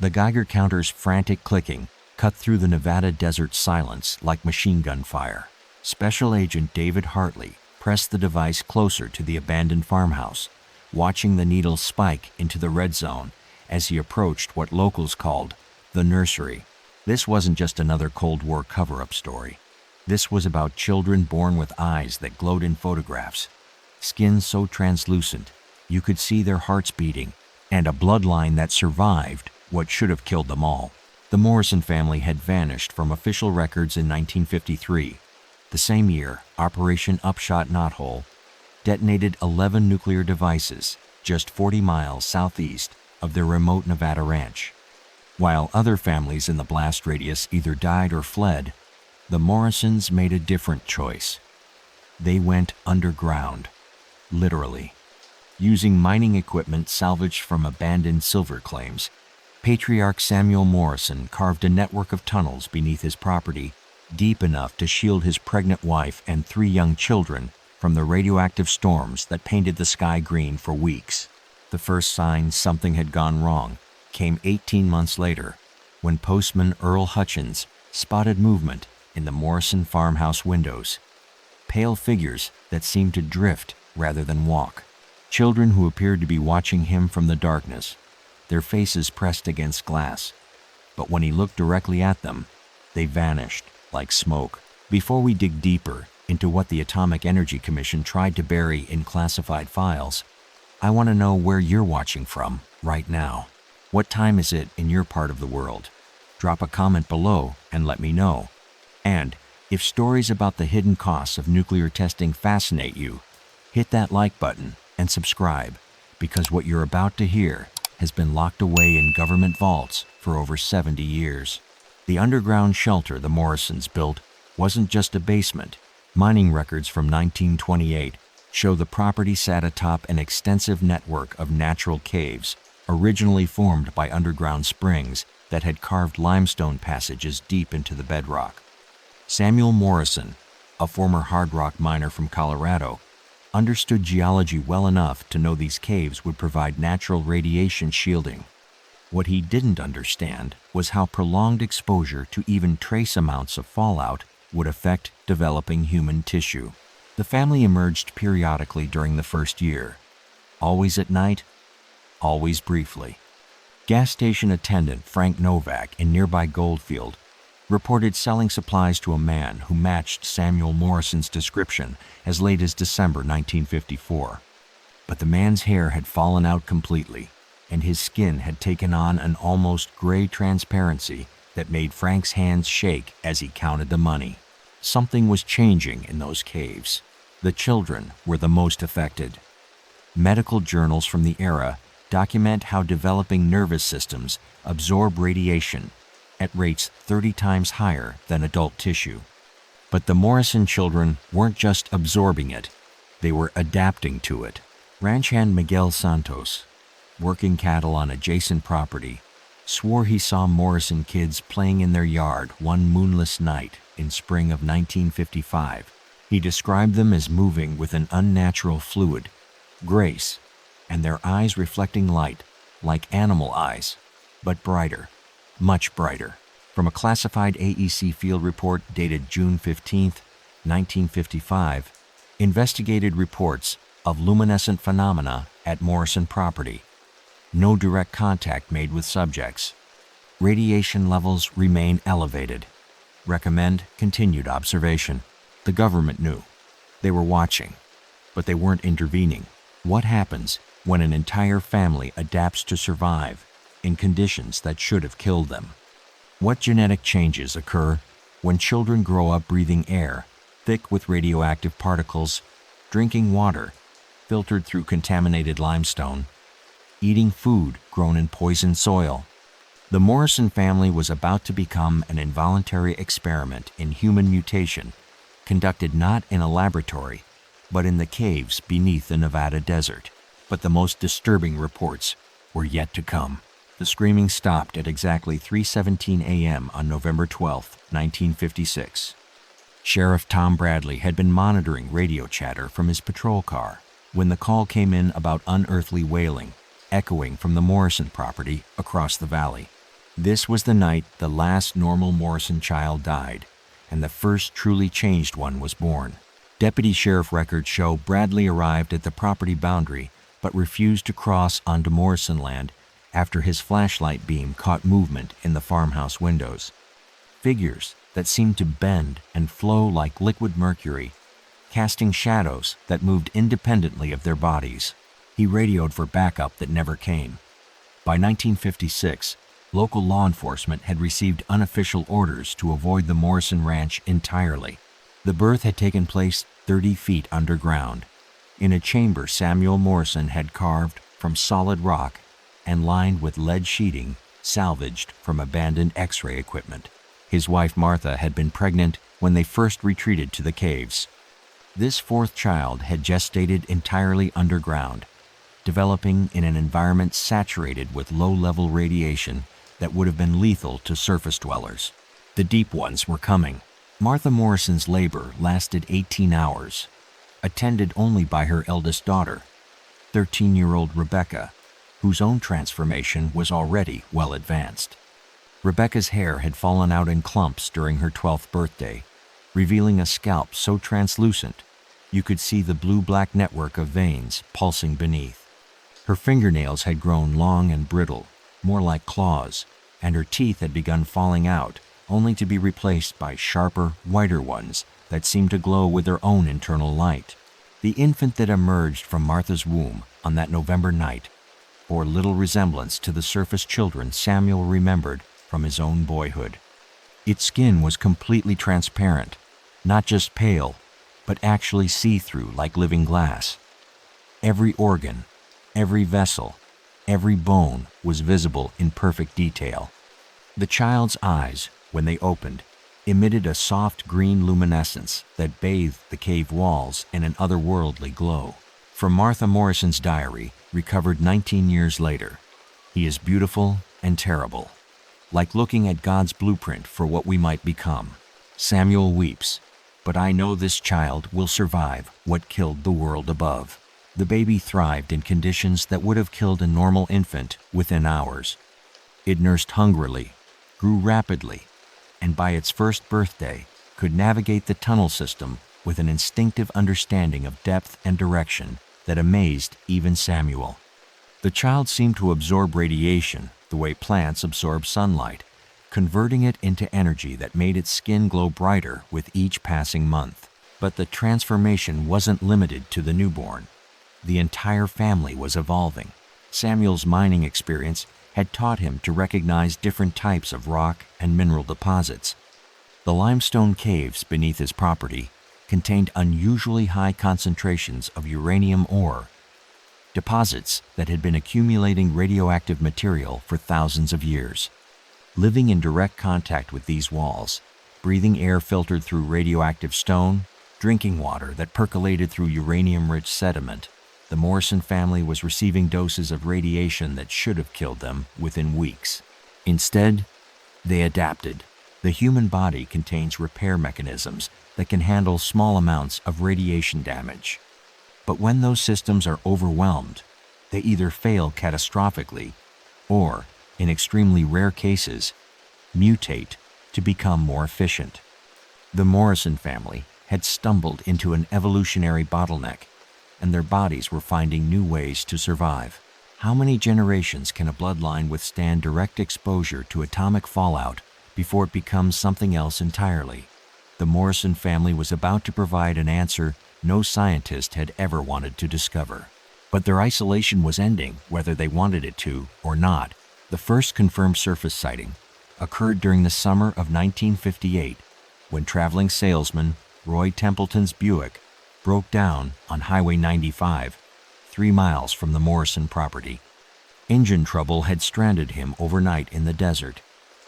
The Geiger counter's frantic clicking cut through the Nevada desert silence like machine gun fire. Special Agent David Hartley pressed the device closer to the abandoned farmhouse, watching the needle spike into the red zone as he approached what locals called the nursery. This wasn't just another Cold War cover-up story. This was about children born with eyes that glowed in photographs, skin so translucent you could see their hearts beating, and a bloodline that survived what should have killed them all. The Morrison family had vanished from official records in 1953. The same year, Operation Upshot Knothole detonated 11 nuclear devices just 40 miles southeast of their remote Nevada ranch. While other families in the blast radius either died or fled, the Morrisons made a different choice. They went underground, literally. Using mining equipment salvaged from abandoned silver claims, Patriarch Samuel Morrison carved a network of tunnels beneath his property deep enough to shield his pregnant wife and 3 young children from the radioactive storms that painted the sky green for weeks. The first sign something had gone wrong came 18 months later, when postman Earl Hutchins spotted movement in the Morrison farmhouse windows. Pale figures that seemed to drift rather than walk. Children who appeared to be watching him from the darkness, their faces pressed against glass. But when he looked directly at them, they vanished like smoke. Before we dig deeper into what the Atomic Energy Commission tried to bury in classified files, I want to know where you're watching from right now. What time is it in your part of the world? Drop a comment below and let me know. And if stories about the hidden costs of nuclear testing fascinate you, hit that like button and subscribe, because what you're about to hear has been locked away in government vaults for over 70 years. The underground shelter the Morrisons built wasn't just a basement. Mining records from 1928 show the property sat atop an extensive network of natural caves, originally formed by underground springs that had carved limestone passages deep into the bedrock. Samuel Morrison, a former hard rock miner from Colorado, understood geology well enough to know these caves would provide natural radiation shielding. What he didn't understand was how prolonged exposure to even trace amounts of fallout would affect developing human tissue. The family emerged periodically during the first year, always at night, always briefly. Gas station attendant Frank Novak in nearby Goldfield reported selling supplies to a man who matched Samuel Morrison's description as late as December 1954. But the man's hair had fallen out completely, and his skin had taken on an almost gray transparency that made Frank's hands shake as he counted the money. Something was changing in those caves. The children were the most affected. Medical journals from the era document how developing nervous systems absorb radiation at rates 30 times higher than adult tissue. But the Morrison children weren't just absorbing it, they were adapting to it. Ranch hand Miguel Santos, working cattle on adjacent property, swore he saw Morrison kids playing in their yard one moonless night in spring of 1955. He described them as moving with an unnatural fluid, grace, and their eyes reflecting light like animal eyes, but brighter. Much brighter. From a classified AEC field report dated June 15, 1955, investigated reports of luminescent phenomena at Morrison property. No direct contact made with subjects. Radiation levels remain elevated. Recommend continued observation. The government knew. They were watching, but they weren't intervening. What happens when an entire family adapts to survive in conditions that should have killed them? What genetic changes occur when children grow up breathing air thick with radioactive particles, drinking water filtered through contaminated limestone, eating food grown in poisoned soil? The Morrison family was about to become an involuntary experiment in human mutation, conducted not in a laboratory, but in the caves beneath the Nevada desert. But the most disturbing reports were yet to come. The screaming stopped at exactly 3:17 a.m. on November 12, 1956. Sheriff Tom Bradley had been monitoring radio chatter from his patrol car when the call came in about unearthly wailing, echoing from the Morrison property across the valley. This was the night the last normal Morrison child died, and the first truly changed one was born. Deputy Sheriff records show Bradley arrived at the property boundary but refused to cross onto Morrison land after his flashlight beam caught movement in the farmhouse windows. Figures that seemed to bend and flow like liquid mercury, casting shadows that moved independently of their bodies. He radioed for backup that never came. By 1956, local law enforcement had received unofficial orders to avoid the Morrison ranch entirely. The birth had taken place 30 feet underground, in a chamber Samuel Morrison had carved from solid rock and lined with lead sheeting salvaged from abandoned X-ray equipment. His wife Martha had been pregnant when they first retreated to the caves. This fourth child had gestated entirely underground, developing in an environment saturated with low-level radiation that would have been lethal to surface dwellers. The deep ones were coming. Martha Morrison's labor lasted 18 hours, attended only by her eldest daughter, 13-year-old Rebecca, whose own transformation was already well advanced. Rebecca's hair had fallen out in clumps during her 12th birthday, revealing a scalp so translucent you could see the blue-black network of veins pulsing beneath. Her fingernails had grown long and brittle, more like claws, and her teeth had begun falling out, only to be replaced by sharper, whiter ones that seemed to glow with their own internal light. The infant that emerged from Martha's womb on that November night bore little resemblance to the surface children Samuel remembered from his own boyhood. Its skin was completely transparent, not just pale, but actually see-through like living glass. Every organ, every vessel, every bone was visible in perfect detail. The child's eyes, when they opened, emitted a soft green luminescence that bathed the cave walls in an otherworldly glow. From Martha Morrison's diary, recovered 19 years later, he is beautiful and terrible, like looking at God's blueprint for what we might become. Samuel weeps, but I know this child will survive what killed the world above. The baby thrived in conditions that would have killed a normal infant within hours. It nursed hungrily, grew rapidly, and by its first birthday could navigate the tunnel system with an instinctive understanding of depth and direction that amazed even Samuel. The child seemed to absorb radiation the way plants absorb sunlight, converting it into energy that made its skin glow brighter with each passing month. But the transformation wasn't limited to the newborn. The entire family was evolving. Samuel's mining experience had taught him to recognize different types of rock and mineral deposits. The limestone caves beneath his property contained unusually high concentrations of uranium ore, deposits that had been accumulating radioactive material for thousands of years. Living in direct contact with these walls, breathing air filtered through radioactive stone, drinking water that percolated through uranium-rich sediment, the Morrison family was receiving doses of radiation that should have killed them within weeks. Instead, they adapted. The human body contains repair mechanisms that can handle small amounts of radiation damage. But when those systems are overwhelmed, they either fail catastrophically or, in extremely rare cases, mutate to become more efficient. The Morrison family had stumbled into an evolutionary bottleneck, and their bodies were finding new ways to survive. How many generations can a bloodline withstand direct exposure to atomic fallout before it becomes something else entirely? The Morrison family was about to provide an answer no scientist had ever wanted to discover. But their isolation was ending, whether they wanted it to or not. The first confirmed surface sighting occurred during the summer of 1958, when traveling salesman Roy Templeton's Buick broke down on Highway 95, 3 miles from the Morrison property. Engine trouble had stranded him overnight in the desert,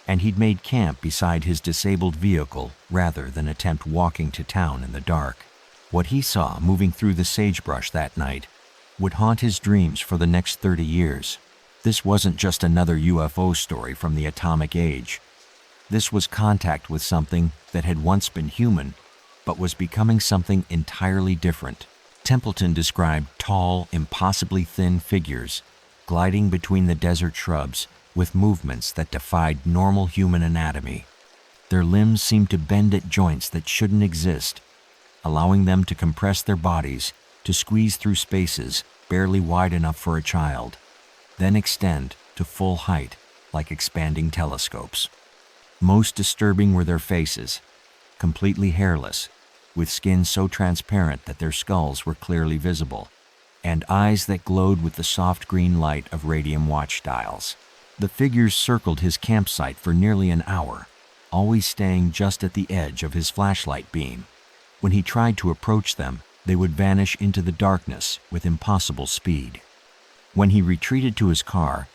and he'd made camp beside his disabled vehicle rather than attempt walking to town in the dark. What he saw moving through the sagebrush that night would haunt his dreams for the next 30 years. This wasn't just another UFO story from the atomic age. This was contact with something that had once been human, but was becoming something entirely different. Templeton described tall, impossibly thin figures gliding between the desert shrubs with movements that defied normal human anatomy. Their limbs seemed to bend at joints that shouldn't exist, allowing them to compress their bodies, to squeeze through spaces barely wide enough for a child, then extend to full height like expanding telescopes. Most disturbing were their faces, completely hairless, with skin so transparent that their skulls were clearly visible, and eyes that glowed with the soft green light of radium watch dials. The figures circled his campsite for nearly an hour, always staying just at the edge of his flashlight beam. When he tried to approach them, they would vanish into the darkness with impossible speed. When he retreated to his car,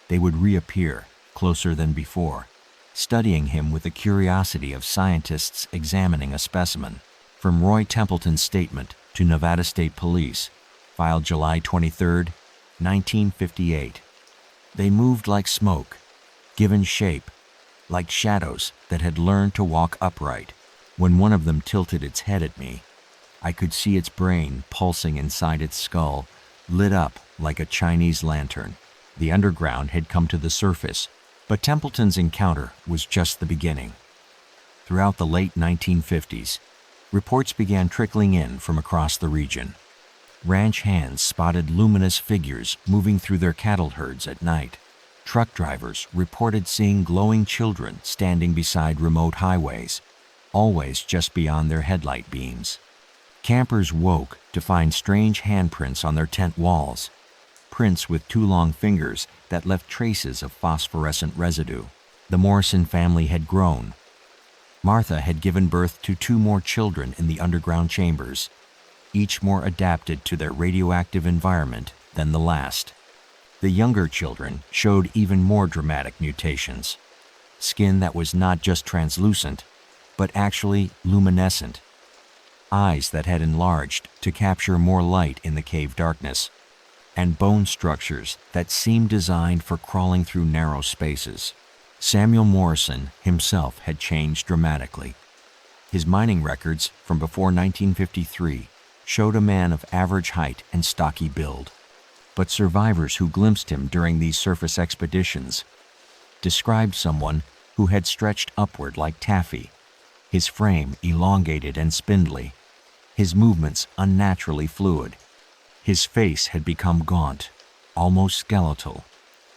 they would reappear, closer than before, studying him with the curiosity of scientists examining a specimen. From Roy Templeton's statement to Nevada State Police, filed July 23, 1958. They moved like smoke, given shape, like shadows that had learned to walk upright. When one of them tilted its head at me, I could see its brain pulsing inside its skull, lit up like a Chinese lantern. The underground had come to the surface, but Templeton's encounter was just the beginning. Throughout the late 1950s, reports began trickling in from across the region. Ranch hands spotted luminous figures moving through their cattle herds at night. Truck drivers reported seeing glowing children standing beside remote highways, always just beyond their headlight beams. Campers woke to find strange handprints on their tent walls, prints with two long fingers that left traces of phosphorescent residue. The Morrison family had grown. Martha had given birth to 2 more children in the underground chambers, each more adapted to their radioactive environment than the last. The younger children showed even more dramatic mutations. Skin that was not just translucent, but actually luminescent. Eyes that had enlarged to capture more light in the cave darkness, and bone structures that seemed designed for crawling through narrow spaces. Samuel Morrison himself had changed dramatically. His mining records from before 1953 showed a man of average height and stocky build. But survivors who glimpsed him during these surface expeditions described someone who had stretched upward like taffy, his frame elongated and spindly, his movements unnaturally fluid. His face had become gaunt, almost skeletal,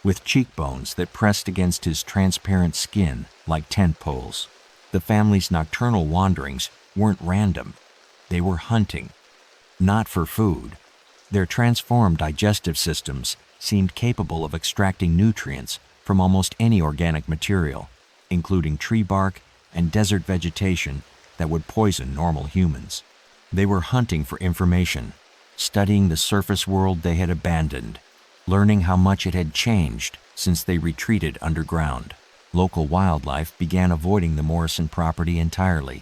with cheekbones that pressed against his transparent skin like tent poles. The family's nocturnal wanderings weren't random. They were hunting, not for food. Their transformed digestive systems seemed capable of extracting nutrients from almost any organic material, including tree bark and desert vegetation that would poison normal humans. They were hunting for information, studying the surface world they had abandoned, learning how much it had changed since they retreated underground. Local wildlife began avoiding the Morrison property entirely.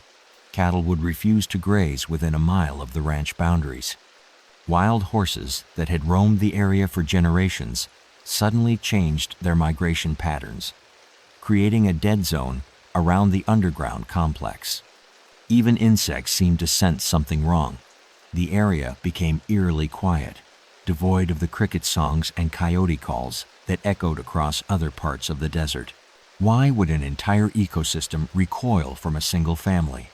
Cattle would refuse to graze within a mile of the ranch boundaries. Wild horses that had roamed the area for generations suddenly changed their migration patterns, creating a dead zone around the underground complex. Even insects seemed to sense something wrong. The area became eerily quiet, devoid of the cricket songs and coyote calls that echoed across other parts of the desert. Why would an entire ecosystem recoil from a single family?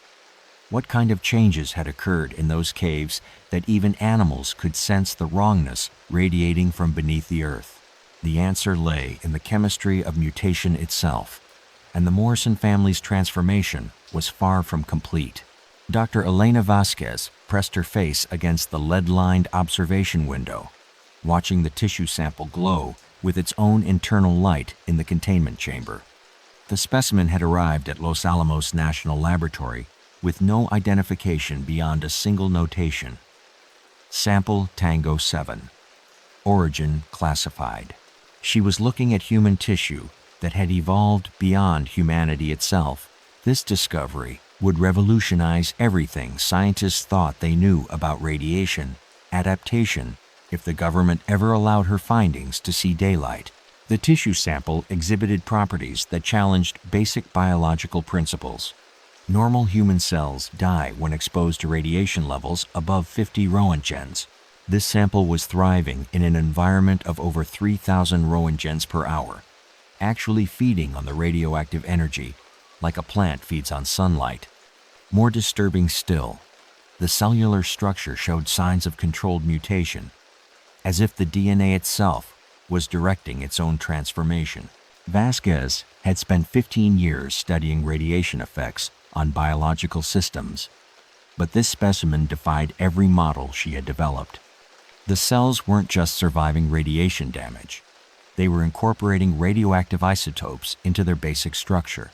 What kind of changes had occurred in those caves that even animals could sense the wrongness radiating from beneath the earth? The answer lay in the chemistry of mutation itself, and the Morrison family's transformation was far from complete. Dr. Elena Vasquez pressed her face against the lead-lined observation window, watching the tissue sample glow with its own internal light in the containment chamber. The specimen had arrived at Los Alamos National Laboratory with no identification beyond a single notation: Sample Tango 7. Origin classified. She was looking at human tissue that had evolved beyond humanity itself. This discovery would revolutionize everything scientists thought they knew about radiation adaptation if the government ever allowed her findings to see daylight. The tissue sample exhibited properties that challenged basic biological principles. Normal human cells die when exposed to radiation levels above 50 Roentgens. This sample was thriving in an environment of over 3,000 Roentgens per hour, actually feeding on the radioactive energy, like a plant feeds on sunlight. More disturbing still, the cellular structure showed signs of controlled mutation, as if the DNA itself was directing its own transformation. Vasquez had spent 15 years studying radiation effects on biological systems, but this specimen defied every model she had developed. The cells weren't just surviving radiation damage. They were incorporating radioactive isotopes into their basic structure,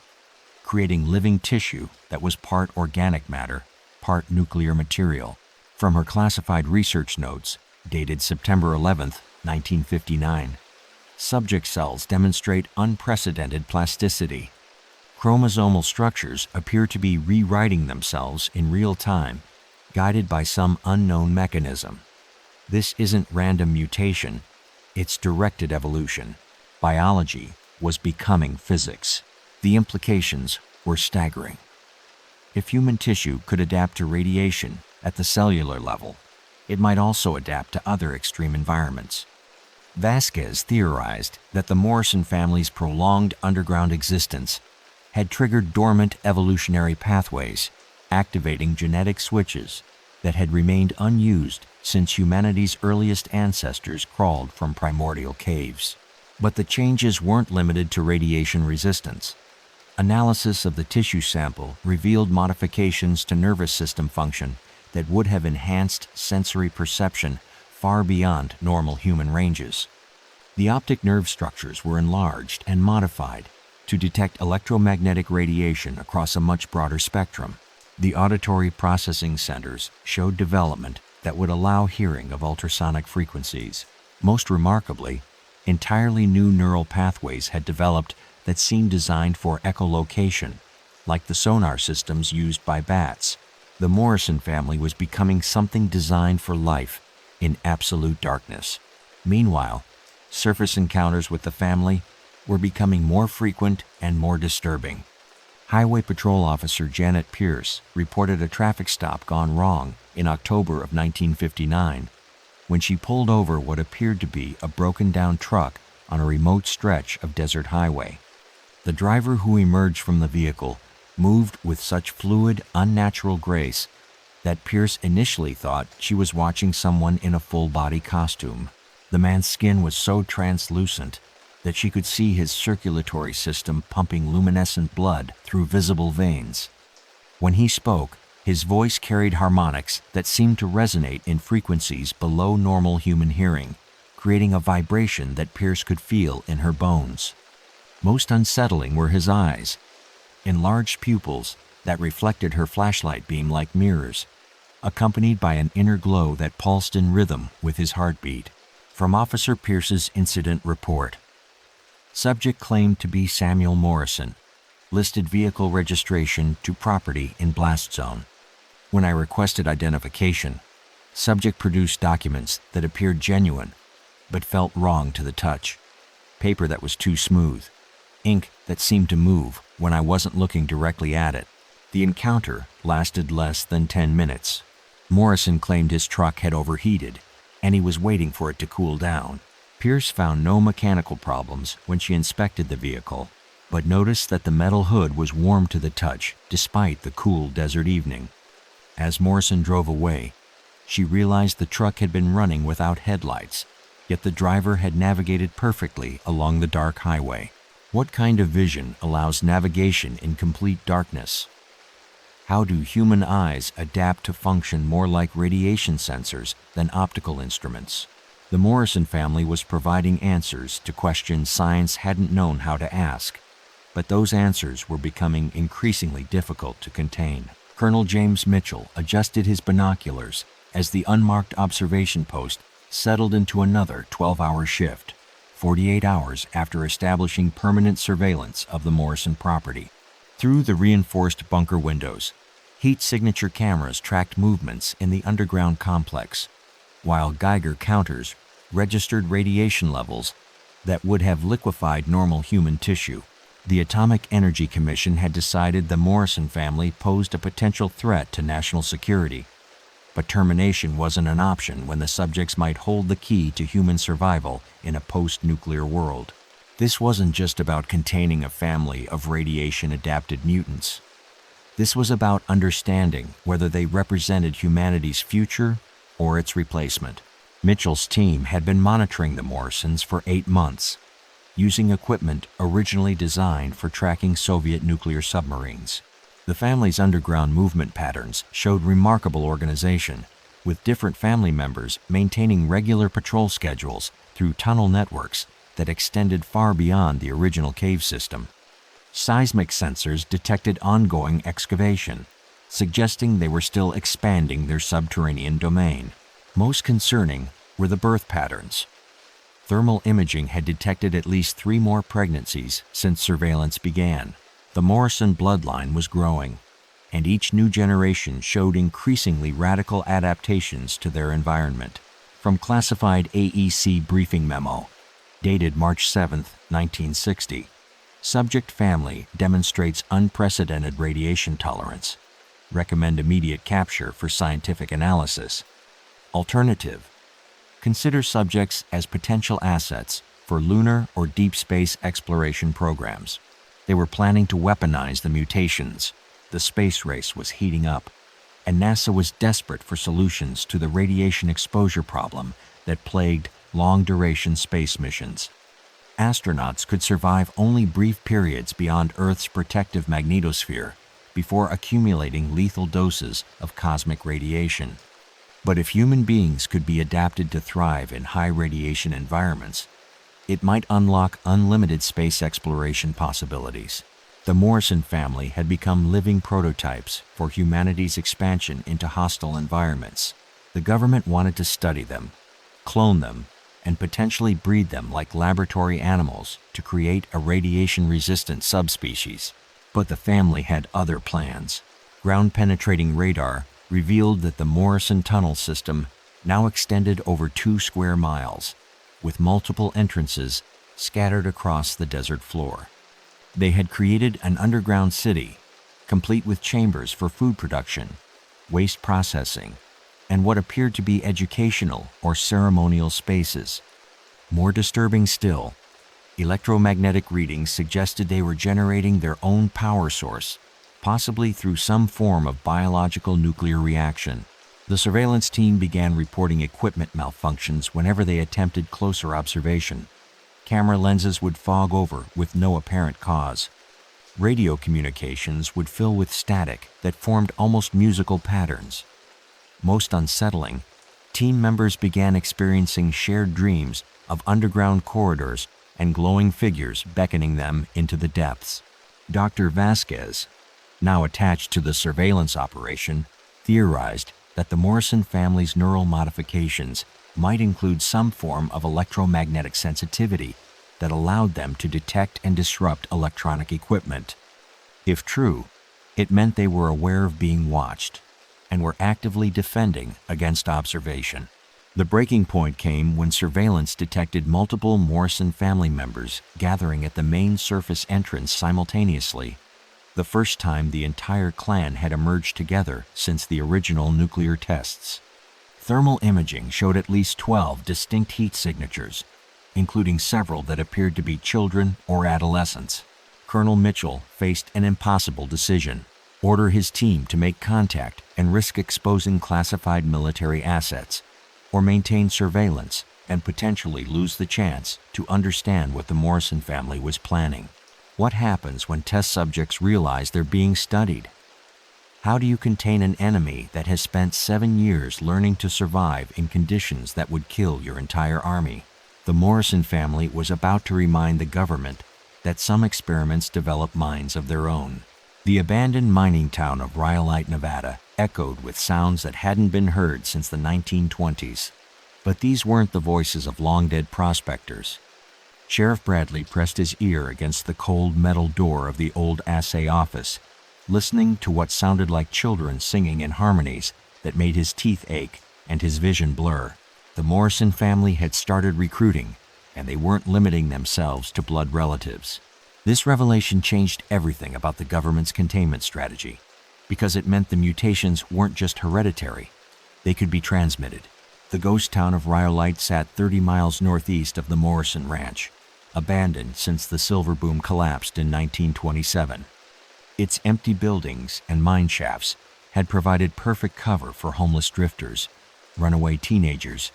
creating living tissue that was part organic matter, part nuclear material. From her classified research notes, dated September 11, 1959, subject cells demonstrate unprecedented plasticity. Chromosomal structures appear to be rewriting themselves in real time, guided by some unknown mechanism. This isn't random mutation, it's directed evolution. Biology was becoming physics. The implications were staggering. If human tissue could adapt to radiation at the cellular level, it might also adapt to other extreme environments. Vasquez theorized that the Morrison family's prolonged underground existence had triggered dormant evolutionary pathways, activating genetic switches that had remained unused since humanity's earliest ancestors crawled from primordial caves. But the changes weren't limited to radiation resistance. Analysis of the tissue sample revealed modifications to nervous system function that would have enhanced sensory perception far beyond normal human ranges. The optic nerve structures were enlarged and modified to detect electromagnetic radiation across a much broader spectrum. The auditory processing centers showed development that would allow hearing of ultrasonic frequencies. Most remarkably, entirely new neural pathways had developed that seemed designed for echolocation, like the sonar systems used by bats. The Morrison family was becoming something designed for life in absolute darkness. Meanwhile, surface encounters with the family were becoming more frequent and more disturbing. Highway Patrol Officer Janet Pierce reported a traffic stop gone wrong in October of 1959 when she pulled over what appeared to be a broken-down truck on a remote stretch of desert highway. The driver who emerged from the vehicle moved with such fluid, unnatural grace that Pierce initially thought she was watching someone in a full-body costume. The man's skin was so translucent that she could see his circulatory system pumping luminescent blood through visible veins. When he spoke, his voice carried harmonics that seemed to resonate in frequencies below normal human hearing, creating a vibration that Pierce could feel in her bones. Most unsettling were his eyes, enlarged pupils that reflected her flashlight beam like mirrors, accompanied by an inner glow that pulsed in rhythm with his heartbeat. From Officer Pierce's incident report, subject claimed to be Samuel Morrison, listed vehicle registration to property in blast zone. When I requested identification, subject produced documents that appeared genuine but felt wrong to the touch. Paper that was too smooth, ink that seemed to move when I wasn't looking directly at it. The encounter lasted less than 10 minutes. Morrison claimed his truck had overheated and he was waiting for it to cool down. Pierce found no mechanical problems when she inspected the vehicle, but noticed that the metal hood was warm to the touch despite the cool desert evening. As Morrison drove away, she realized the truck had been running without headlights, yet the driver had navigated perfectly along the dark highway. What kind of vision allows navigation in complete darkness? How do human eyes adapt to function more like radiation sensors than optical instruments? The Morrison family was providing answers to questions science hadn't known how to ask, but those answers were becoming increasingly difficult to contain. Colonel James Mitchell adjusted his binoculars as the unmarked observation post settled into another 12-hour shift, 48 hours after establishing permanent surveillance of the Morrison property. Through the reinforced bunker windows, heat signature cameras tracked movements in the underground complex, while Geiger counters registered radiation levels that would have liquefied normal human tissue. The Atomic Energy Commission had decided the Morrison family posed a potential threat to national security, but termination wasn't an option when the subjects might hold the key to human survival in a post-nuclear world. This wasn't just about containing a family of radiation-adapted mutants. This was about understanding whether they represented humanity's future or its replacement. Mitchell's team had been monitoring the Morrisons for 8 months, using equipment originally designed for tracking Soviet nuclear submarines. The family's underground movement patterns showed remarkable organization, with different family members maintaining regular patrol schedules through tunnel networks that extended far beyond the original cave system. Seismic sensors detected ongoing excavation, suggesting they were still expanding their subterranean domain. Most concerning were the birth patterns. Thermal imaging had detected at least 3 more pregnancies since surveillance began. The Morrison bloodline was growing, and each new generation showed increasingly radical adaptations to their environment. From classified AEC briefing memo, dated March 7, 1960, subject family demonstrates unprecedented radiation tolerance. Recommend immediate capture for scientific analysis. Alternative: consider subjects as potential assets for lunar or deep space exploration programs. They were planning to weaponize the mutations. The space race was heating up, and NASA was desperate for solutions to the radiation exposure problem that plagued long-duration space missions. Astronauts could survive only brief periods beyond Earth's protective magnetosphere before accumulating lethal doses of cosmic radiation. But if human beings could be adapted to thrive in high radiation environments, it might unlock unlimited space exploration possibilities. The Morrison family had become living prototypes for humanity's expansion into hostile environments. The government wanted to study them, clone them, and potentially breed them like laboratory animals to create a radiation-resistant subspecies. But the family had other plans. Ground-penetrating radar revealed that the Morrison tunnel system now extended over 2 square miles, with multiple entrances scattered across the desert floor. They had created an underground city, complete with chambers for food production, waste processing, and what appeared to be educational or ceremonial spaces. More disturbing still, electromagnetic readings suggested they were generating their own power source, possibly through some form of biological nuclear reaction. The surveillance team began reporting equipment malfunctions whenever they attempted closer observation. Camera lenses would fog over with no apparent cause. Radio communications would fill with static that formed almost musical patterns. Most unsettling, team members began experiencing shared dreams of underground corridors and glowing figures beckoning them into the depths. Dr. Vasquez, now attached to the surveillance operation, theorized that the Morrison family's neural modifications might include some form of electromagnetic sensitivity that allowed them to detect and disrupt electronic equipment. If true, it meant they were aware of being watched and were actively defending against observation. The breaking point came when surveillance detected multiple Morrison family members gathering at the main surface entrance simultaneously, the first time the entire clan had emerged together since the original nuclear tests. Thermal imaging showed at least 12 distinct heat signatures, including several that appeared to be children or adolescents. Colonel Mitchell faced an impossible decision: order his team to make contact and risk exposing classified military assets, or maintain surveillance and potentially lose the chance to understand what the Morrison family was planning. What happens when test subjects realize they're being studied? How do you contain an enemy that has spent 7 years learning to survive in conditions that would kill your entire army? The Morrison family was about to remind the government that some experiments develop minds of their own. The abandoned mining town of Rhyolite, Nevada, echoed with sounds that hadn't been heard since the 1920s. But these weren't the voices of long-dead prospectors. Sheriff Bradley pressed his ear against the cold metal door of the old assay office, listening to what sounded like children singing in harmonies that made his teeth ache and his vision blur. The Morrison family had started recruiting, and they weren't limiting themselves to blood relatives. This revelation changed everything about the government's containment strategy, because it meant the mutations weren't just hereditary, they could be transmitted. The ghost town of Rhyolite sat 30 miles northeast of the Morrison ranch, abandoned since the silver boom collapsed in 1927. Its empty buildings and mine shafts had provided perfect cover for homeless drifters, runaway teenagers,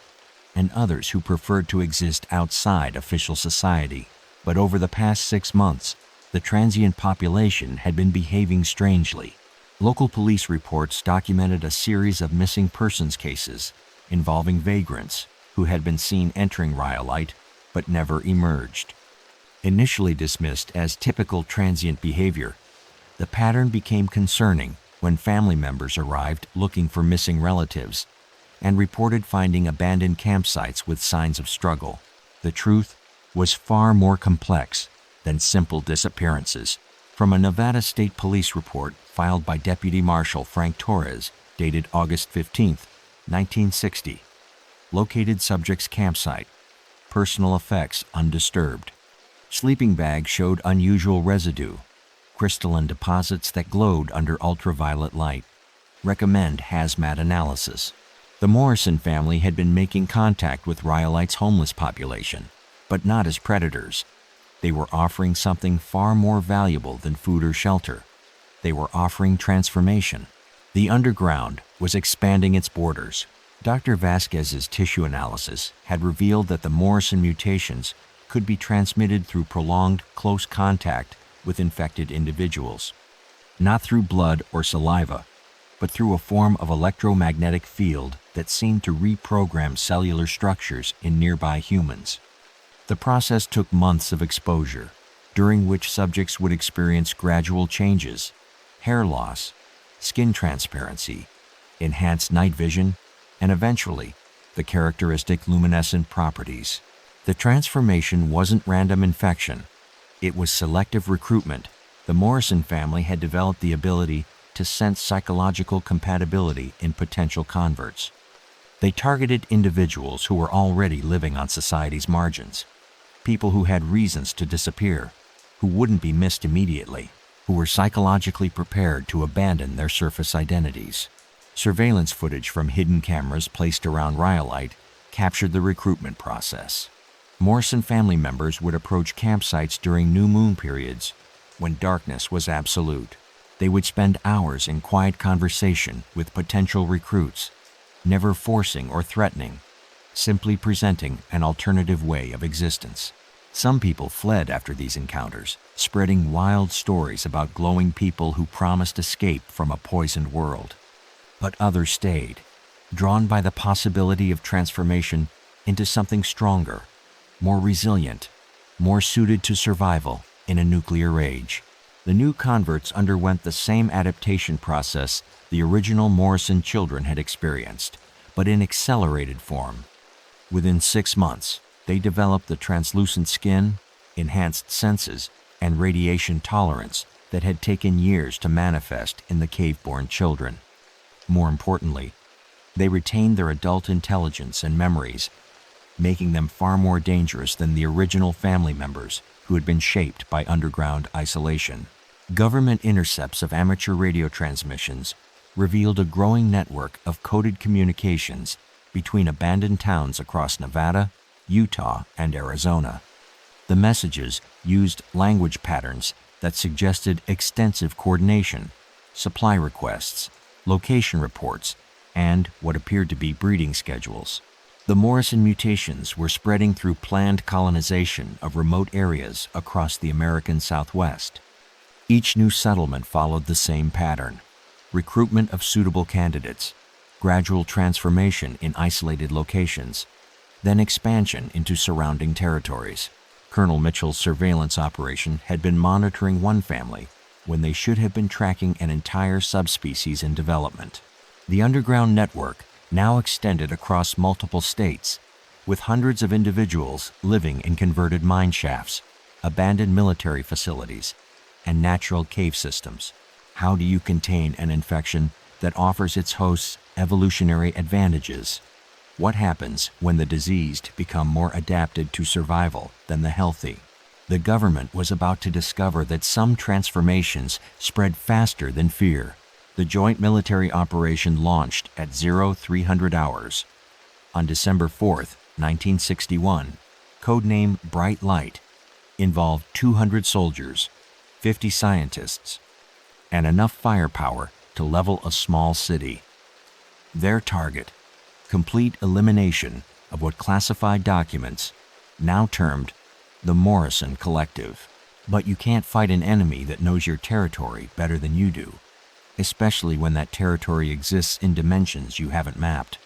and others who preferred to exist outside official society. But over the past 6 months, the transient population had been behaving strangely. Local police reports documented a series of missing persons cases involving vagrants who had been seen entering Rhyolite but never emerged. Initially dismissed as typical transient behavior, the pattern became concerning when family members arrived looking for missing relatives and reported finding abandoned campsites with signs of struggle. The truth was far more complex than simple disappearances. From a Nevada State Police report filed by Deputy Marshal Frank Torres, dated August 15, 1960, located subject's campsite, personal effects undisturbed. Sleeping bag showed unusual residue, crystalline deposits that glowed under ultraviolet light. Recommend hazmat analysis. The Morrison family had been making contact with Rhyolite's homeless population, but not as predators. They were offering something far more valuable than food or shelter. They were offering transformation. The underground was expanding its borders. Dr. Vasquez's tissue analysis had revealed that the Morrison mutations could be transmitted through prolonged, close contact with infected individuals, not through blood or saliva, but through a form of electromagnetic field that seemed to reprogram cellular structures in nearby humans. The process took months of exposure, during which subjects would experience gradual changes, hair loss, skin transparency, enhanced night vision, and eventually, the characteristic luminescent properties. The transformation wasn't random infection. It was selective recruitment. The Morrison family had developed the ability to sense psychological compatibility in potential converts. They targeted individuals who were already living on society's margins, people who had reasons to disappear, who wouldn't be missed immediately, who were psychologically prepared to abandon their surface identities. Surveillance footage from hidden cameras placed around Rhyolite captured the recruitment process. Morrison family members would approach campsites during new moon periods when darkness was absolute. They would spend hours in quiet conversation with potential recruits, never forcing or threatening, simply presenting an alternative way of existence. Some people fled after these encounters, spreading wild stories about glowing people who promised escape from a poisoned world. But others stayed, drawn by the possibility of transformation into something stronger, more resilient, more suited to survival in a nuclear age. The new converts underwent the same adaptation process the original Morrison children had experienced, but in accelerated form. Within 6 months, they developed the translucent skin, enhanced senses, and radiation tolerance that had taken years to manifest in the cave-born children. More importantly, they retained their adult intelligence and memories, making them far more dangerous than the original family members who had been shaped by underground isolation. Government intercepts of amateur radio transmissions revealed a growing network of coded communications between abandoned towns across Nevada, Utah, and Arizona. The messages used language patterns that suggested extensive coordination, supply requests, location reports, and what appeared to be breeding schedules. The Morrison mutations were spreading through planned colonization of remote areas across the American Southwest. Each new settlement followed the same pattern: recruitment of suitable candidates, gradual transformation in isolated locations, then expansion into surrounding territories. Colonel Mitchell's surveillance operation had been monitoring one family when they should have been tracking an entire subspecies in development. The underground network now extended across multiple states, with hundreds of individuals living in converted mine shafts, abandoned military facilities, and natural cave systems. How do you contain an infection that offers its hosts evolutionary advantages? What happens when the diseased become more adapted to survival than the healthy? The government was about to discover that some transformations spread faster than fear. The joint military operation launched at 0300 hours. On December 4, 1961, codename Bright Light, involved 200 soldiers, 50 scientists, and enough firepower to level a small city. Their target: complete elimination of what classified documents, now termed the Morrison Collective. But you can't fight an enemy that knows your territory better than you do, especially when that territory exists in dimensions you haven't mapped.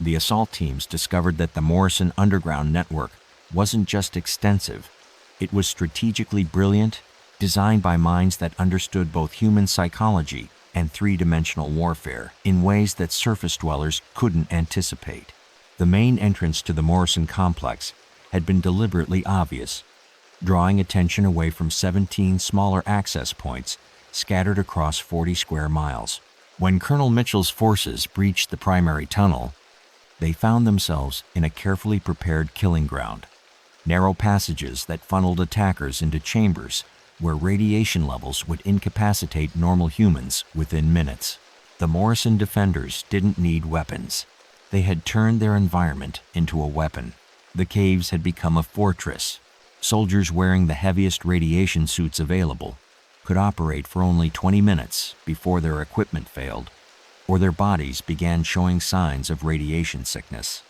The assault teams discovered that the Morrison underground network wasn't just extensive, it was strategically brilliant, designed by minds that understood both human psychology and three-dimensional warfare in ways that surface dwellers couldn't anticipate. The main entrance to the Morrison complex had been deliberately obvious, drawing attention away from 17 smaller access points scattered across 40 square miles. When Colonel Mitchell's forces breached the primary tunnel, they found themselves in a carefully prepared killing ground, narrow passages that funneled attackers into chambers where radiation levels would incapacitate normal humans within minutes. The Morrison defenders didn't need weapons. They had turned their environment into a weapon. The caves had become a fortress. Soldiers wearing the heaviest radiation suits available could operate for only 20 minutes before their equipment failed, or their bodies began showing signs of radiation sickness.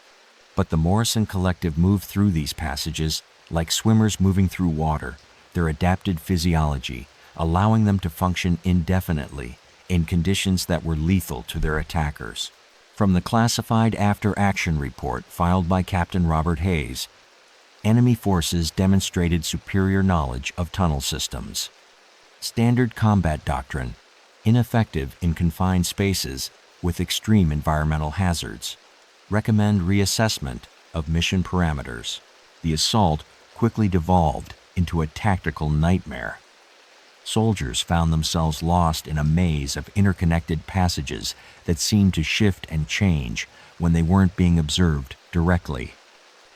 But the Morrison Collective moved through these passages like swimmers moving through water, their adapted physiology allowing them to function indefinitely in conditions that were lethal to their attackers. From the classified after-action report filed by Captain Robert Hayes, enemy forces demonstrated superior knowledge of tunnel systems. Standard combat doctrine: ineffective in confined spaces with extreme environmental hazards. Recommend reassessment of mission parameters. The assault quickly devolved into a tactical nightmare. Soldiers found themselves lost in a maze of interconnected passages that seemed to shift and change when they weren't being observed directly.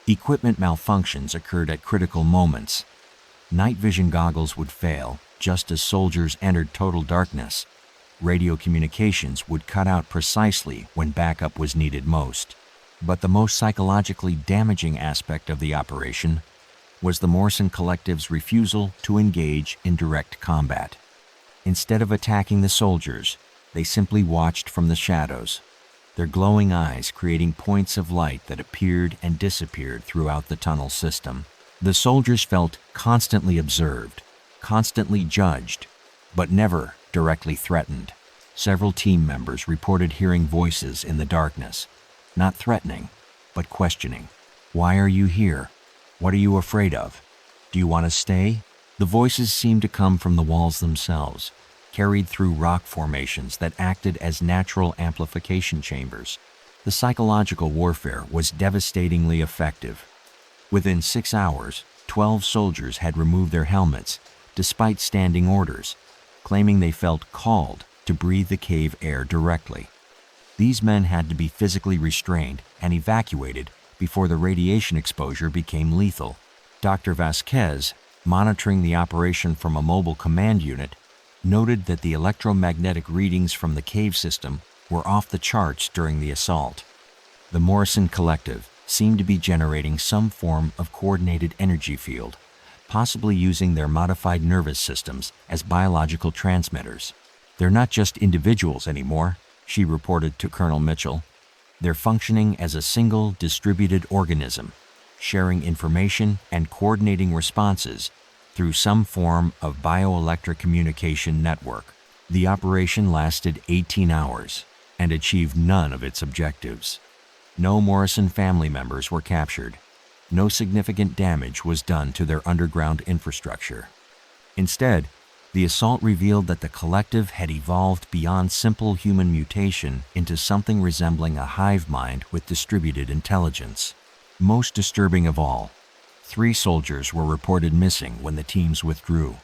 Equipment malfunctions occurred at critical moments. Night vision goggles would fail just as soldiers entered total darkness. Radio communications would cut out precisely when backup was needed most. But the most psychologically damaging aspect of the operation was the Morrison Collective's refusal to engage in direct combat. Instead of attacking the soldiers, they simply watched from the shadows, their glowing eyes creating points of light that appeared and disappeared throughout the tunnel system. The soldiers felt constantly observed, constantly judged, but never directly threatened. Several team members reported hearing voices in the darkness, not threatening, but questioning. "Why are you here? What are you afraid of? Do you want to stay?" The voices seemed to come from the walls themselves, carried through rock formations that acted as natural amplification chambers. The psychological warfare was devastatingly effective. Within 6 hours, 12 soldiers had removed their helmets, despite standing orders, claiming they felt called to breathe the cave air directly. These men had to be physically restrained and evacuated before the radiation exposure became lethal. Dr. Vasquez, monitoring the operation from a mobile command unit, noted that the electromagnetic readings from the cave system were off the charts during the assault. The Morrison Collective seemed to be generating some form of coordinated energy field, possibly using their modified nervous systems as biological transmitters. "They're not just individuals anymore," she reported to Colonel Mitchell. "They're functioning as a single distributed organism, sharing information and coordinating responses through some form of bioelectric communication network." The operation lasted 18 hours and achieved none of its objectives. No Morrison family members were captured. No significant damage was done to their underground infrastructure. Instead, the assault revealed that the collective had evolved beyond simple human mutation into something resembling a hive mind with distributed intelligence. Most disturbing of all, 3 soldiers were reported missing when the teams withdrew.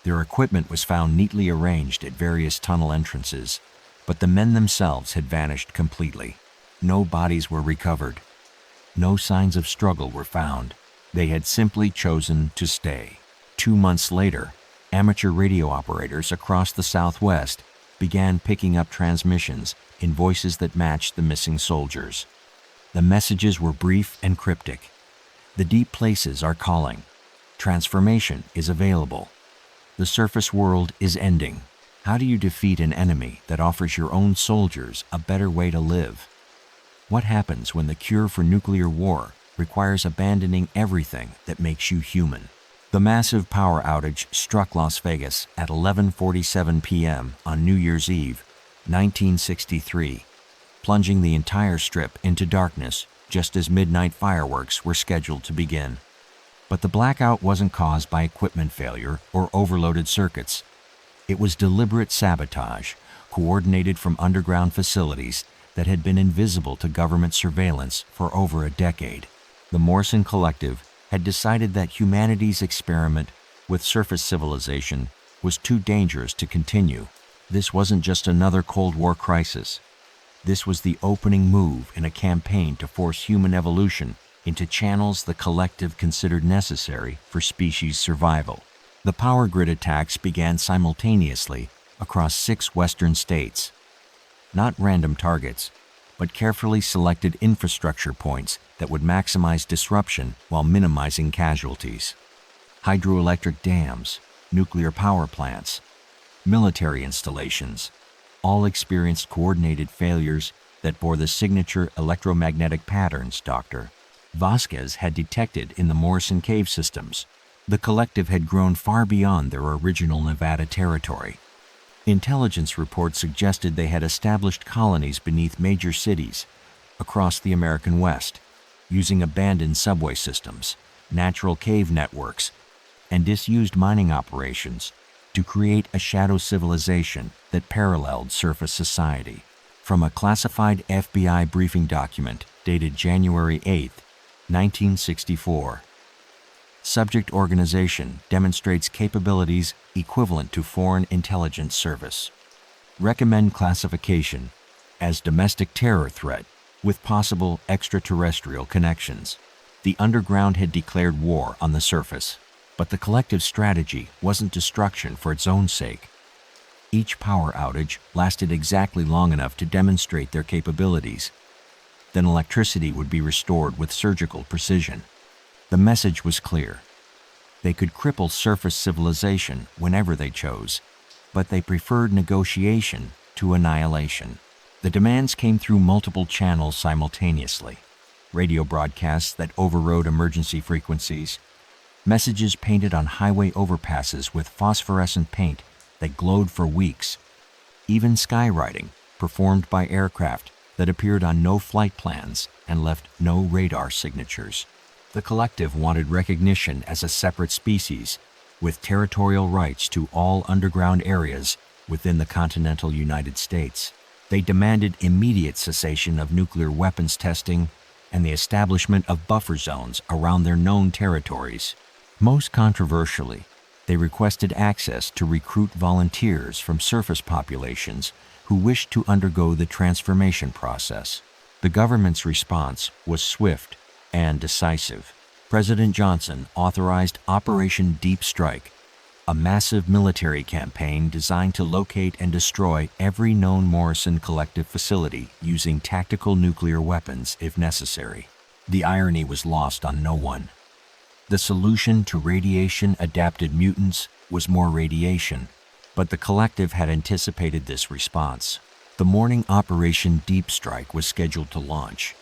Their equipment was found neatly arranged at various tunnel entrances, but the men themselves had vanished completely. No bodies were recovered. No signs of struggle were found. They had simply chosen to stay. 2 months later, amateur radio operators across the Southwest began picking up transmissions in voices that matched the missing soldiers. The messages were brief and cryptic. "The deep places are calling. Transformation is available. The surface world is ending. How do you defeat an enemy that offers your own soldiers a better way to live? What happens when the cure for nuclear war requires abandoning everything that makes you human? The massive power outage struck Las Vegas at 11:47 p.m. on New Year's Eve, 1963, plunging the entire strip into darkness just as midnight fireworks were scheduled to begin. But the blackout wasn't caused by equipment failure or overloaded circuits. It was deliberate sabotage, coordinated from underground facilities that had been invisible to government surveillance for over a decade. The Morrison Collective had decided that humanity's experiment with surface civilization was too dangerous to continue. This wasn't just another Cold War crisis. This was the opening move in a campaign to force human evolution into channels the collective considered necessary for species survival. The power grid attacks began simultaneously across 6 western states. Not random targets, but carefully selected infrastructure points that would maximize disruption while minimizing casualties. Hydroelectric dams, nuclear power plants, military installations, all experienced coordinated failures that bore the signature electromagnetic patterns Dr. Vasquez had detected in the Morrison cave systems. The collective had grown far beyond their original Nevada territory. Intelligence reports suggested they had established colonies beneath major cities across the American West, using abandoned subway systems, natural cave networks, and disused mining operations to create a shadow civilization that paralleled surface society. From a classified FBI briefing document dated January 8, 1964. Subject organization demonstrates capabilities equivalent to foreign intelligence service. Recommend classification as domestic terror threat with possible extraterrestrial connections. The underground had declared war on the surface, but the collective strategy wasn't destruction for its own sake. Each power outage lasted exactly long enough to demonstrate their capabilities. Then electricity would be restored with surgical precision. The message was clear. They could cripple surface civilization whenever they chose, but they preferred negotiation to annihilation. The demands came through multiple channels simultaneously. Radio broadcasts that overrode emergency frequencies, messages painted on highway overpasses with phosphorescent paint that glowed for weeks, even skywriting performed by aircraft that appeared on no flight plans and left no radar signatures. The collective wanted recognition as a separate species, with territorial rights to all underground areas within the continental United States. They demanded immediate cessation of nuclear weapons testing and the establishment of buffer zones around their known territories. Most controversially, they requested access to recruit volunteers from surface populations who wished to undergo the transformation process. The government's response was swift and decisive. President Johnson authorized Operation Deep Strike, a massive military campaign designed to locate and destroy every known Morrison Collective facility using tactical nuclear weapons if necessary. The irony was lost on no one. The solution to radiation-adapted mutants was more radiation, but the collective had anticipated this response. The morning Operation Deep Strike was scheduled to launch.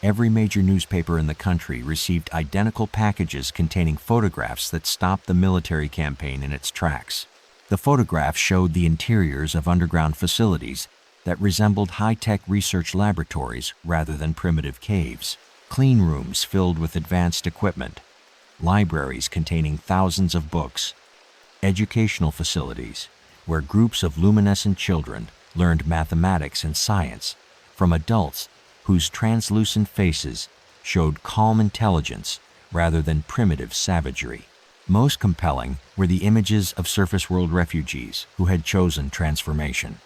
Every major newspaper in the country received identical packages containing photographs that stopped the military campaign in its tracks. The photographs showed the interiors of underground facilities that resembled high-tech research laboratories rather than primitive caves. Clean rooms filled with advanced equipment, libraries containing thousands of books, educational facilities where groups of luminescent children learned mathematics and science from adults whose translucent faces showed calm intelligence rather than primitive savagery. Most compelling were the images of surface world refugees who had chosen transformation.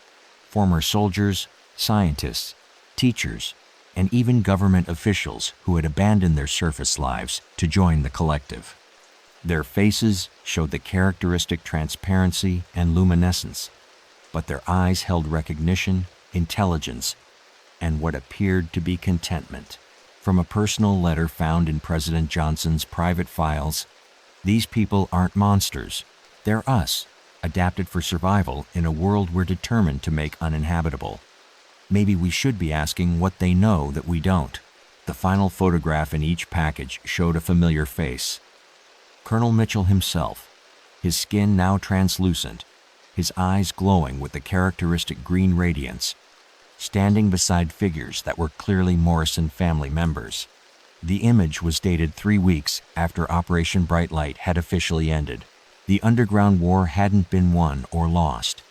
Former soldiers, scientists, teachers, and even government officials who had abandoned their surface lives to join the collective. Their faces showed the characteristic transparency and luminescence, but their eyes held recognition, intelligence, and what appeared to be contentment. From a personal letter found in President Johnson's private files, These people aren't monsters. They're us, adapted for survival in a world we're determined to make uninhabitable. Maybe we should be asking what they know that we don't. The final photograph in each package showed a familiar face. Colonel Mitchell himself, his skin now translucent, his eyes glowing with the characteristic green radiance, standing beside figures that were clearly Morrison family members. The image was dated 3 weeks after Operation Bright Light had officially ended. The underground war hadn't been won or lost.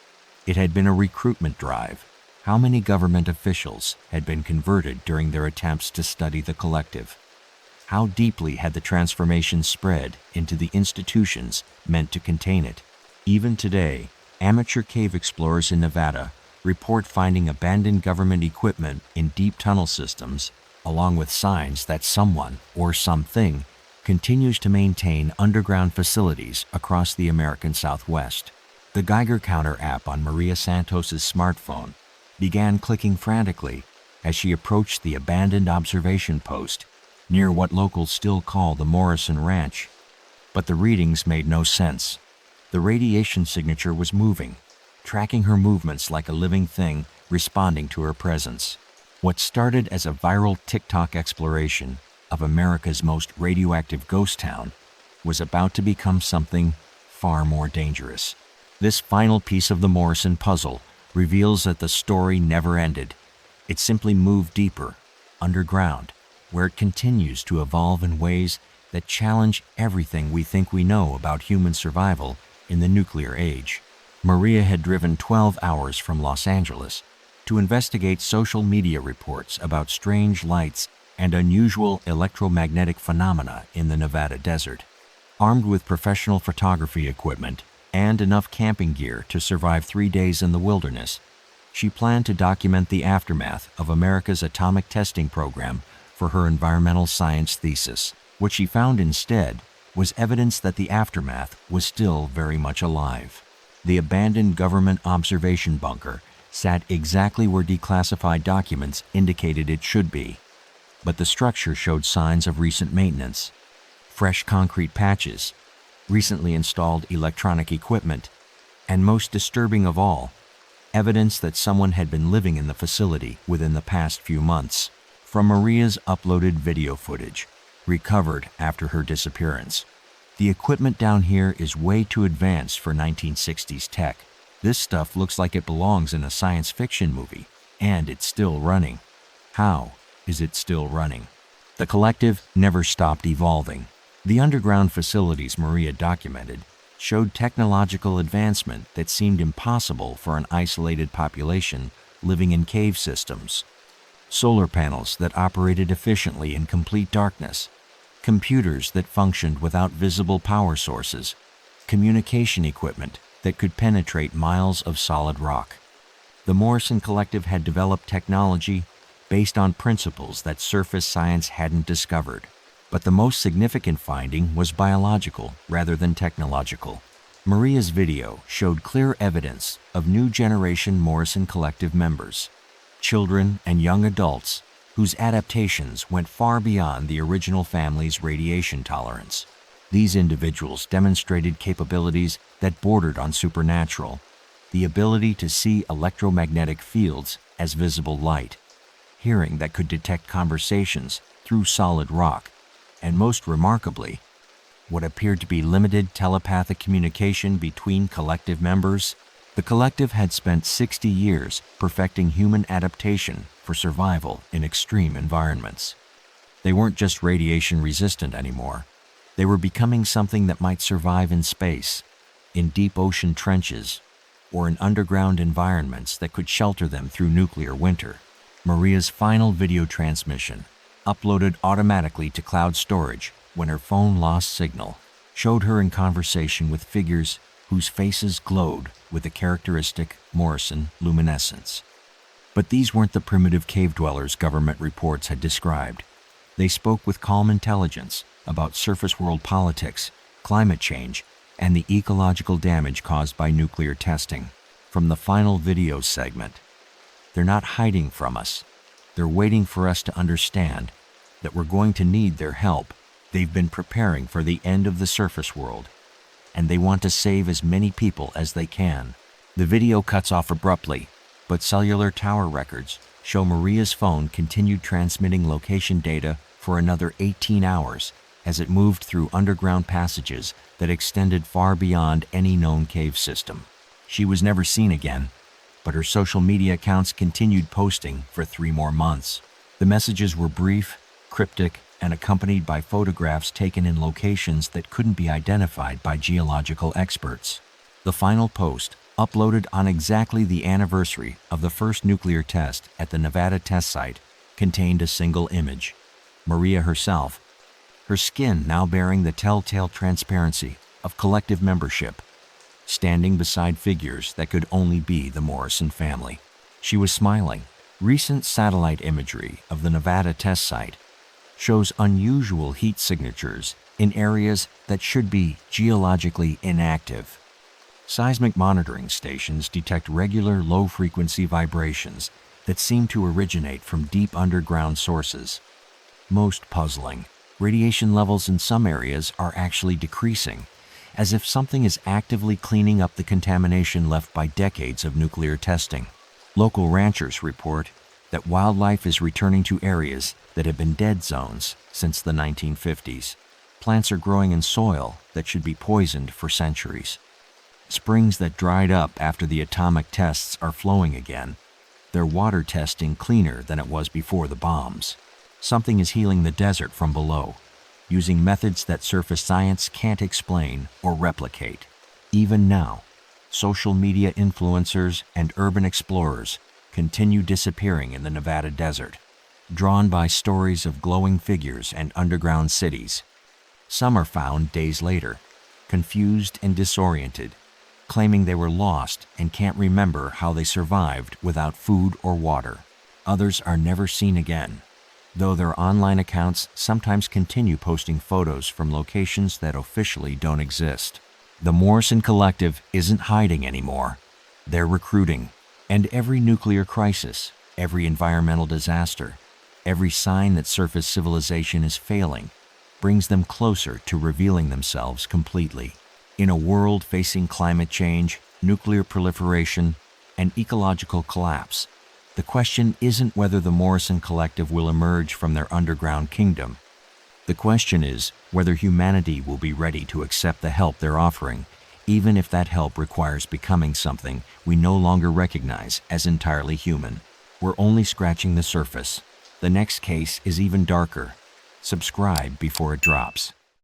It had been a recruitment drive. How many government officials had been converted during their attempts to study the collective? How deeply had the transformation spread into the institutions meant to contain it? Even today, amateur cave explorers in Nevada report finding abandoned government equipment in deep tunnel systems, along with signs that someone or something continues to maintain underground facilities across the American Southwest. The Geiger counter app on Maria Santos's smartphone began clicking frantically as she approached the abandoned observation post near what locals still call the Morrison Ranch. But the readings made no sense. The radiation signature was moving, tracking her movements like a living thing responding to her presence. What started as a viral TikTok exploration of America's most radioactive ghost town was about to become something far more dangerous. This final piece of the Morrison puzzle reveals that the story never ended. It simply moved deeper, underground, where it continues to evolve in ways that challenge everything we think we know about human survival in the nuclear age. Maria had driven 12 hours from Los Angeles to investigate social media reports about strange lights and unusual electromagnetic phenomena in the Nevada desert. Armed with professional photography equipment and enough camping gear to survive 3 days in the wilderness, she planned to document the aftermath of America's atomic testing program for her environmental science thesis. What she found instead was evidence that the aftermath was still very much alive. The abandoned government observation bunker sat exactly where declassified documents indicated it should be, but the structure showed signs of recent maintenance. Fresh concrete patches, recently installed electronic equipment, and most disturbing of all, evidence that someone had been living in the facility within the past few months. From Maria's uploaded video footage, recovered after her disappearance, the equipment down here is way too advanced for 1960s tech. This stuff looks like it belongs in a science fiction movie, and it's still running. How is it still running? The collective never stopped evolving. The underground facilities Maria documented showed technological advancement that seemed impossible for an isolated population living in cave systems. Solar panels that operated efficiently in complete darkness, computers that functioned without visible power sources, communication equipment that could penetrate miles of solid rock. The Morrison Collective had developed technology based on principles that surface science hadn't discovered. But the most significant finding was biological rather than technological. Maria's video showed clear evidence of new generation Morrison Collective members, children and young adults whose adaptations went far beyond the original family's radiation tolerance. These individuals demonstrated capabilities that bordered on supernatural, the ability to see electromagnetic fields as visible light, hearing that could detect conversations through solid rock, and most remarkably, what appeared to be limited telepathic communication between collective members. The collective had spent 60 years perfecting human adaptation for survival in extreme environments. They weren't just radiation resistant anymore. They were becoming something that might survive in space, in deep ocean trenches, or in underground environments that could shelter them through nuclear winter. Maria's final video transmission, uploaded automatically to cloud storage when her phone lost signal, showed her in conversation with figures whose faces glowed with the characteristic Morrison luminescence. But these weren't the primitive cave dwellers government reports had described. They spoke with calm intelligence about surface world politics, climate change, and the ecological damage caused by nuclear testing. From the final video segment, they're not hiding from us. They're waiting for us to understand that we're going to need their help They've been preparing for the end of the surface world, and they want to save as many people as they can. The video cuts off abruptly, but cellular tower records show Maria's phone continued transmitting location data for another 18 hours as it moved through underground passages that extended far beyond any known cave system. She was never seen again, but her social media accounts continued posting for 3 more months. The messages were brief, cryptic, and accompanied by photographs taken in locations that couldn't be identified by geological experts. The final post, uploaded on exactly the anniversary of the first nuclear test at the Nevada test site, contained a single image: Maria herself, her skin now bearing the telltale transparency of collective membership, standing beside figures that could only be the Morrison family. She was smiling. Recent satellite imagery of the Nevada test site shows unusual heat signatures in areas that should be geologically inactive. Seismic monitoring stations detect regular low-frequency vibrations that seem to originate from deep underground sources. Most puzzling, radiation levels in some areas are actually decreasing, as if something is actively cleaning up the contamination left by decades of nuclear testing. Local ranchers report that wildlife is returning to areas that have been dead zones since the 1950s. Plants are growing in soil that should be poisoned for centuries. Springs that dried up after the atomic tests are flowing again, their water testing cleaner than it was before the bombs. Something is healing the desert from below, using methods that surface science can't explain or replicate. Even now, social media influencers and urban explorers continue disappearing in the Nevada desert, drawn by stories of glowing figures and underground cities. Some are found days later, confused and disoriented, claiming they were lost and can't remember how they survived without food or water. Others are never seen again, though their online accounts sometimes continue posting photos from locations that officially don't exist. The Morrison Collective isn't hiding anymore. They're recruiting, and every nuclear crisis, every environmental disaster, every sign that surface civilization is failing, brings them closer to revealing themselves completely. In a world facing climate change, nuclear proliferation, and ecological collapse, the question isn't whether the Morrison Collective will emerge from their underground kingdom. The question is whether humanity will be ready to accept the help they're offering, even if that help requires becoming something we no longer recognize as entirely human. We're only scratching the surface. The next case is even darker. Subscribe before it drops.